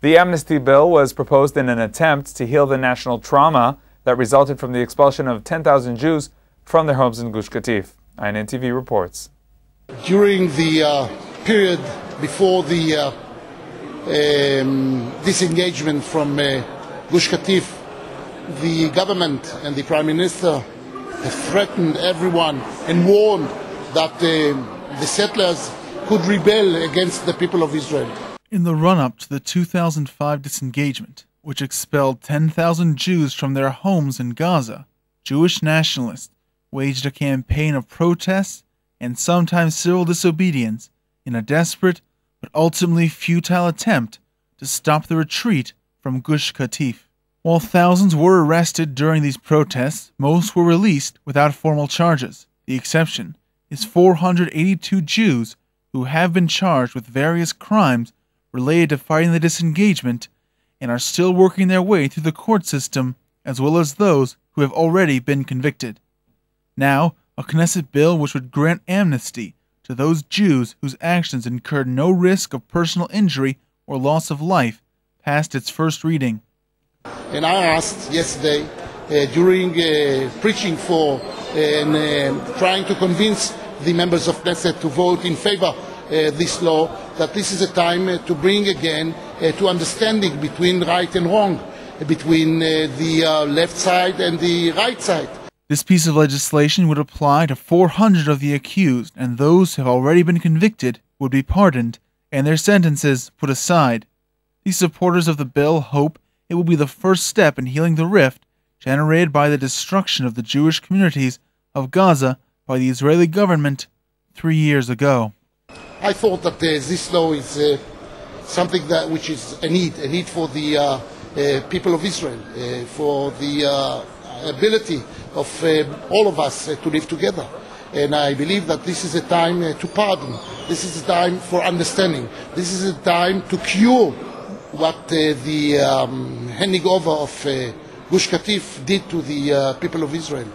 The amnesty bill was proposed in an attempt to heal the national trauma that resulted from the expulsion of 10,000 Jews from their homes in Gush Katif. INN-TV reports. During the period before the disengagement from Gush Katif, the government and the Prime Minister have threatened everyone and warned that the settlers could rebel against the people of Israel. In the run-up to the 2005 disengagement, which expelled 10,000 Jews from their homes in Gaza, Jewish nationalists waged a campaign of protests and sometimes civil disobedience in a desperate but ultimately futile attempt to stop the retreat from Gush Katif. While thousands were arrested during these protests, most were released without formal charges. The exception is 482 Jews who have been charged with various crimes related to fighting the disengagement and are still working their way through the court system, as well as those who have already been convicted. Now, a Knesset bill which would grant amnesty to those Jews whose actions incurred no risk of personal injury or loss of life passed its first reading. And I asked yesterday, during preaching for and trying to convince the members of Knesset to vote in favor this law, that this is a time to bring again to understanding between right and wrong, between the left side and the right side. This piece of legislation would apply to 400 of the accused, and those who have already been convicted would be pardoned and their sentences put aside. The supporters of the bill hope it will be the first step in healing the rift generated by the destruction of the Jewish communities of Gaza by the Israeli government 3 years ago. I thought that this law is something which is a need for the people of Israel, for the ability of all of us to live together. And I believe that this is a time to pardon. This is a time for understanding. This is a time to cure what the handing over of Gush Katif did to the people of Israel.